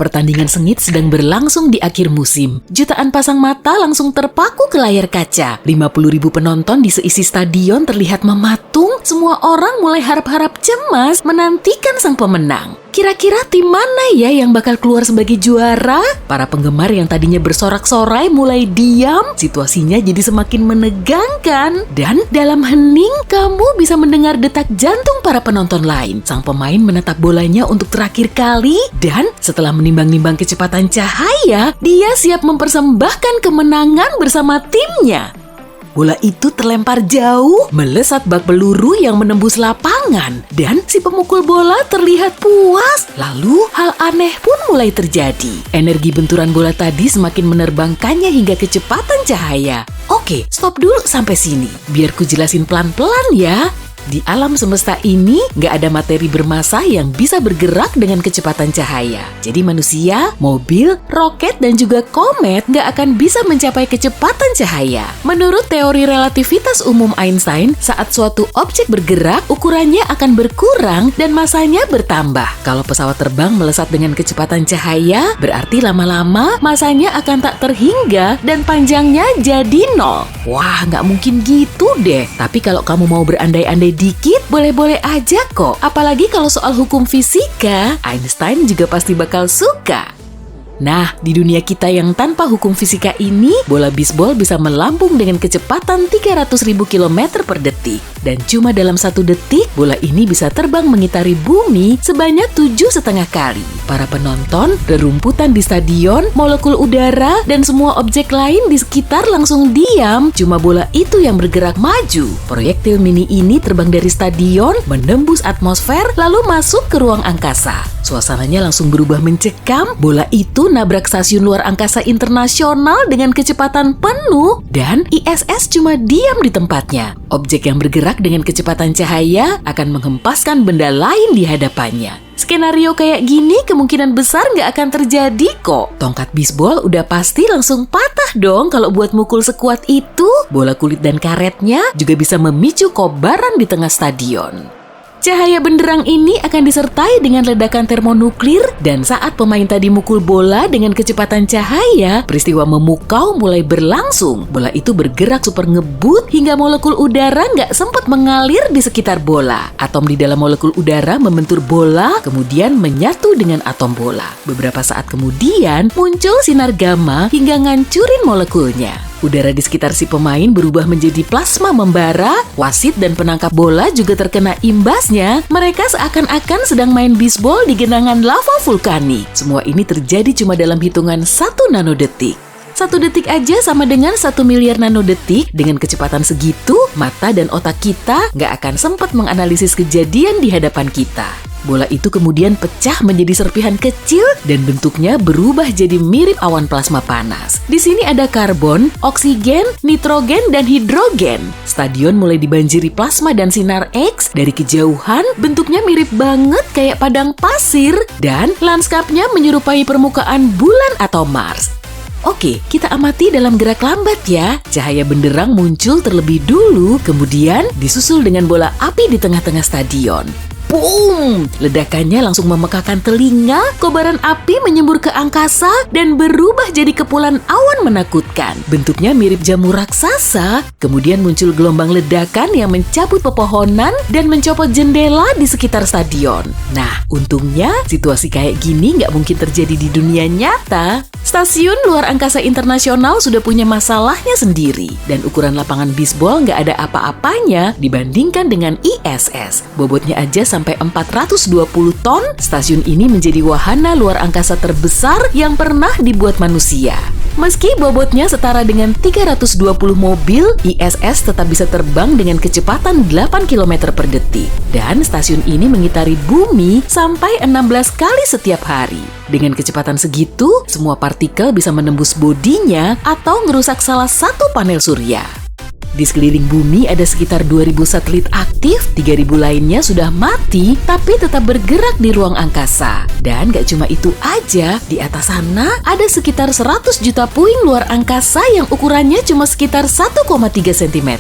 Pertandingan sengit sedang berlangsung di akhir musim. Jutaan pasang mata langsung terpaku ke layar kaca. 50.000 penonton di seisi stadion terlihat mematung. Semua orang mulai harap-harap cemas menantikan sang pemenang. Kira-kira tim mana ya yang bakal keluar sebagai juara? Para penggemar yang tadinya bersorak-sorai mulai diam. Situasinya jadi semakin menegangkan. Dan dalam hening, kamu bisa mendengar detak jantung para penonton lain. Sang pemain menatap bolanya untuk terakhir kali. Dan setelah menimbang-nimbang kecepatan cahaya, dia siap mempersembahkan kemenangan bersama timnya. Bola itu terlempar jauh, melesat bak peluru yang menembus lapangan, dan si pemukul bola terlihat puas. Lalu hal aneh pun mulai terjadi. Energi benturan bola tadi semakin menerbangkannya hingga kecepatan cahaya. Oke, stop dulu sampai sini. Biar ku jelasin pelan-pelan ya. Di alam semesta ini, nggak ada materi bermassa yang bisa bergerak dengan kecepatan cahaya. Jadi manusia, mobil, roket, dan juga komet nggak akan bisa mencapai kecepatan cahaya. Menurut teori relativitas umum Einstein, saat suatu objek bergerak, ukurannya akan berkurang dan massanya bertambah. Kalau pesawat terbang melesat dengan kecepatan cahaya, berarti lama-lama massanya akan tak terhingga dan panjangnya jadi 0. Wah, nggak mungkin gitu deh. Tapi kalau kamu mau berandai-andai dikit, boleh-boleh aja kok. Apalagi kalau soal hukum fisika, Einstein juga pasti bakal suka. Nah, di dunia kita yang tanpa hukum fisika ini, bola bisbol bisa melambung dengan kecepatan 300.000 km per detik. Dan cuma dalam 1 detik, bola ini bisa terbang mengitari bumi sebanyak 7,5 kali. Para penonton, rerumputan di stadion, molekul udara, dan semua objek lain di sekitar langsung diam. Cuma bola itu yang bergerak maju. Proyektil mini ini terbang dari stadion, menembus atmosfer, lalu masuk ke ruang angkasa. Suasananya langsung berubah mencekam. Bola itu nabrak stasiun luar angkasa internasional dengan kecepatan penuh, dan ISS cuma diam di tempatnya. Objek yang bergerak dengan kecepatan cahaya akan menghempaskan benda lain di hadapannya. Skenario kayak gini kemungkinan besar nggak akan terjadi kok. Tongkat bisbol udah pasti langsung patah dong kalau buat mukul sekuat itu. Bola kulit dan karetnya juga bisa memicu kobaran di tengah stadion. Cahaya benderang ini akan disertai dengan ledakan termonuklir, dan saat pemain tadi mukul bola dengan kecepatan cahaya, peristiwa memukau mulai berlangsung. Bola itu bergerak super ngebut hingga molekul udara nggak sempat mengalir di sekitar bola. Atom di dalam molekul udara membentur bola, kemudian menyatu dengan atom bola. Beberapa saat kemudian, muncul sinar gamma hingga ngancurin molekulnya. Udara di sekitar si pemain berubah menjadi plasma membara. Wasit dan penangkap bola juga terkena imbasnya. Mereka seakan-akan sedang main bisbol di genangan lava vulkanik. Semua ini terjadi cuma dalam hitungan 1 nanodetik. 1 detik aja sama dengan 1 miliar nanodetik. Dengan kecepatan segitu, mata dan otak kita nggak akan sempat menganalisis kejadian di hadapan kita. Bola itu kemudian pecah menjadi serpihan kecil dan bentuknya berubah jadi mirip awan plasma panas. Di sini ada karbon, oksigen, nitrogen, dan hidrogen. Stadion mulai dibanjiri plasma dan sinar X. Dari kejauhan, bentuknya mirip banget kayak padang pasir dan lanskapnya menyerupai permukaan bulan atau Mars. Oke, kita amati dalam gerak lambat ya. Cahaya benderang muncul terlebih dulu, kemudian disusul dengan bola api di tengah-tengah stadion. Boom! Ledakannya langsung memekakan telinga, kobaran api menyembur ke angkasa dan berubah jadi kepulan awan menakutkan. Bentuknya mirip jamu raksasa. Kemudian muncul gelombang ledakan yang mencabut pepohonan dan mencopot jendela di sekitar stadion. Nah, untungnya situasi kayak gini nggak mungkin terjadi di dunia nyata. Stasiun luar angkasa internasional sudah punya masalahnya sendiri, dan ukuran lapangan bisbol nggak ada apa-apanya dibandingkan dengan ISS. Bobotnya aja sampai 420 ton, stasiun ini menjadi wahana luar angkasa terbesar yang pernah dibuat manusia. Meski bobotnya setara dengan 320 mobil, ISS tetap bisa terbang dengan kecepatan 8 km per detik. Dan stasiun ini mengitari bumi sampai 16 kali setiap hari. Dengan kecepatan segitu, semua partikel bisa menembus bodinya atau ngerusak salah satu panel surya. Di sekeliling bumi ada sekitar 2.000 satelit aktif, 3.000 lainnya sudah mati tapi tetap bergerak di ruang angkasa. Dan gak cuma itu aja, di atas sana ada sekitar 100 juta puing luar angkasa yang ukurannya cuma sekitar 1,3 cm.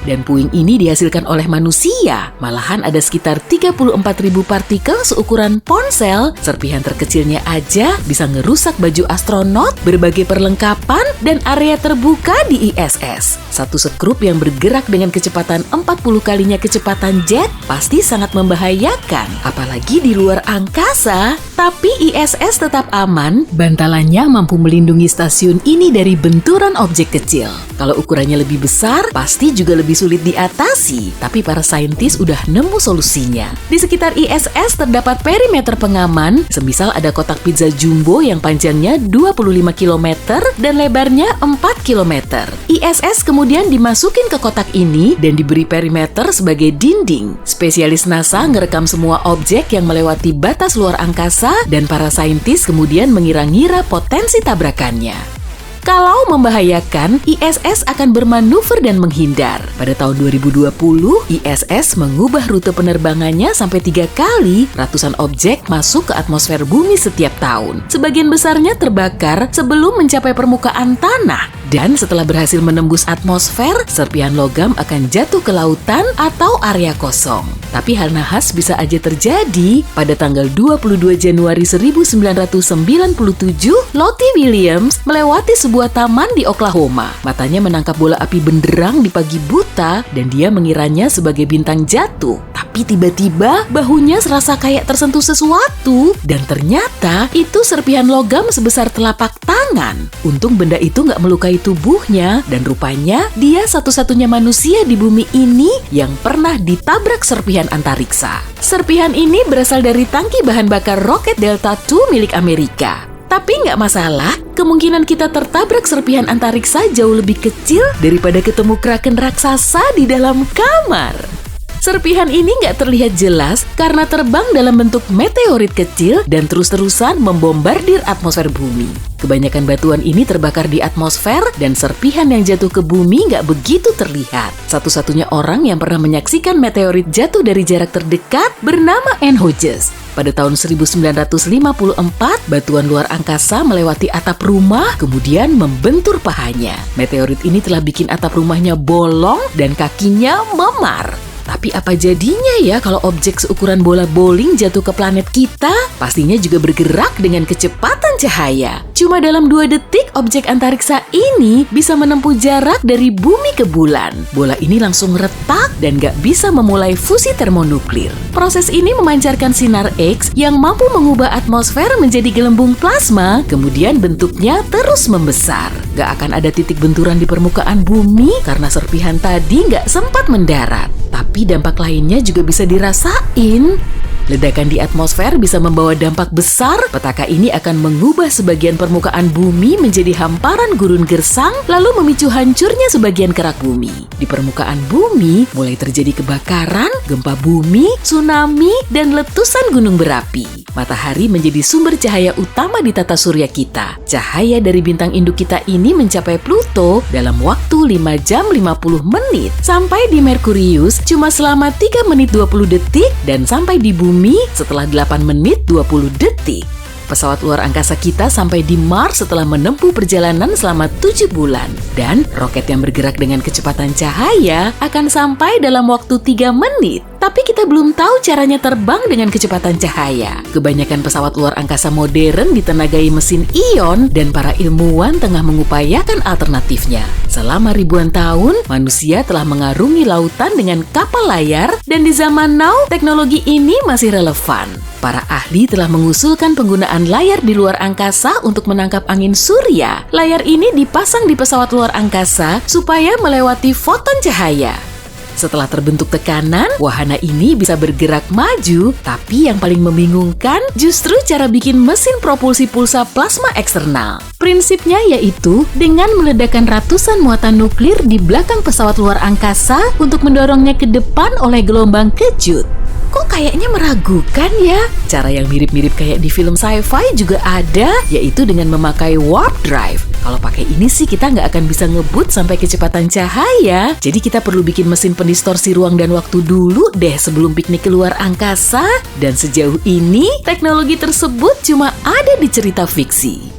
Dan puing ini dihasilkan oleh manusia. Malahan ada sekitar 34.000 partikel seukuran ponsel. Serpihan terkecilnya aja bisa ngerusak baju astronot, berbagai perlengkapan, dan area terbuka di ISS. Satu sekrup yang bergerak dengan kecepatan 40 kalinya kecepatan jet pasti sangat membahayakan, apalagi di luar angkasa. Tapi ISS tetap aman, bantalannya mampu melindungi stasiun ini dari benturan objek kecil. Kalau ukurannya lebih besar, pasti juga lebih sulit diatasi, tapi para saintis udah nemu solusinya. Di sekitar ISS terdapat perimeter pengaman, semisal ada kotak pizza jumbo yang panjangnya 25 km dan lebarnya 4 km. ISS kemudian dimasukin ke kotak ini dan diberi perimeter sebagai dinding. Spesialis NASA ngerekam semua objek yang melewati batas luar angkasa dan para saintis kemudian mengira-ngira potensi tabrakannya. Kalau membahayakan, ISS akan bermanuver dan menghindar. Pada tahun 2020, ISS mengubah rute penerbangannya sampai 3 kali. Ratusan objek masuk ke atmosfer bumi setiap tahun. Sebagian besarnya terbakar sebelum mencapai permukaan tanah. Dan setelah berhasil menembus atmosfer, serpihan logam akan jatuh ke lautan atau area kosong. Tapi hal nahas bisa aja terjadi. Pada tanggal 22 Januari 1997, Lottie Williams melewati sebuah taman di Oklahoma. Matanya menangkap bola api benderang di pagi buta dan dia mengiranya sebagai bintang jatuh. Tapi tiba-tiba bahunya serasa kayak tersentuh sesuatu dan ternyata itu serpihan logam sebesar telapak tangan. Untung benda itu nggak melukai tubuhnya dan rupanya dia satu-satunya manusia di bumi ini yang pernah ditabrak serpihan antariksa. Serpihan ini berasal dari tangki bahan bakar roket Delta II milik Amerika. Tapi nggak masalah, kemungkinan kita tertabrak serpihan antariksa jauh lebih kecil daripada ketemu kraken raksasa di dalam kamar. Serpihan ini nggak terlihat jelas karena terbang dalam bentuk meteorit kecil dan terus-terusan membombardir atmosfer bumi. Kebanyakan batuan ini terbakar di atmosfer dan serpihan yang jatuh ke bumi nggak begitu terlihat. Satu-satunya orang yang pernah menyaksikan meteorit jatuh dari jarak terdekat bernama Ann Hodges. Pada tahun 1954, batuan luar angkasa melewati atap rumah, kemudian membentur pahanya. Meteorit ini telah bikin atap rumahnya bolong dan kakinya memar. Tapi apa jadinya ya kalau objek seukuran bola bowling jatuh ke planet kita? Pastinya juga bergerak dengan kecepatan cahaya. Cuma dalam 2 detik, objek antariksa ini bisa menempuh jarak dari bumi ke bulan. Bola ini langsung retak dan gak bisa memulai fusi termonuklir. Proses ini memancarkan sinar X yang mampu mengubah atmosfer menjadi gelembung plasma, kemudian bentuknya terus membesar. Gak akan ada titik benturan di permukaan bumi karena serpihan tadi gak sempat mendarat. Tapi dampak lainnya juga bisa dirasain. Ledakan di atmosfer bisa membawa dampak besar. Petaka ini akan mengubah sebagian permukaan bumi menjadi hamparan gurun gersang, lalu memicu hancurnya sebagian kerak bumi. Di permukaan bumi mulai terjadi kebakaran, gempa bumi, tsunami, dan letusan gunung berapi. Matahari menjadi sumber cahaya utama di tata surya kita. Cahaya dari bintang induk kita ini mencapai Pluto dalam waktu 5 jam 50 menit. Sampai di Merkurius cuma selama 3 menit 20 detik dan sampai di bumi setelah 8 menit 20 detik. Pesawat luar angkasa kita sampai di Mars setelah menempuh perjalanan selama 7 bulan. Dan roket yang bergerak dengan kecepatan cahaya akan sampai dalam waktu 3 menit. Tapi kita belum tahu caranya terbang dengan kecepatan cahaya. Kebanyakan pesawat luar angkasa modern ditenagai mesin ion dan para ilmuwan tengah mengupayakan alternatifnya. Selama ribuan tahun, manusia telah mengarungi lautan dengan kapal layar dan di zaman now, teknologi ini masih relevan. Para ahli telah mengusulkan penggunaan layar di luar angkasa untuk menangkap angin surya. Layar ini dipasang di pesawat luar angkasa supaya melewati foton cahaya. Setelah terbentuk tekanan, wahana ini bisa bergerak maju, tapi yang paling membingungkan justru cara bikin mesin propulsi pulsa plasma eksternal. Prinsipnya yaitu dengan meledakkan ratusan muatan nuklir di belakang pesawat luar angkasa untuk mendorongnya ke depan oleh gelombang kejut. Kok kayaknya meragukan ya? Cara yang mirip-mirip kayak di film sci-fi juga ada, yaitu dengan memakai warp drive. Kalau pakai ini sih kita nggak akan bisa ngebut sampai kecepatan cahaya. Jadi kita perlu bikin mesin pendistorsi ruang dan waktu dulu deh sebelum piknik keluar angkasa. Dan sejauh ini, teknologi tersebut cuma ada di cerita fiksi.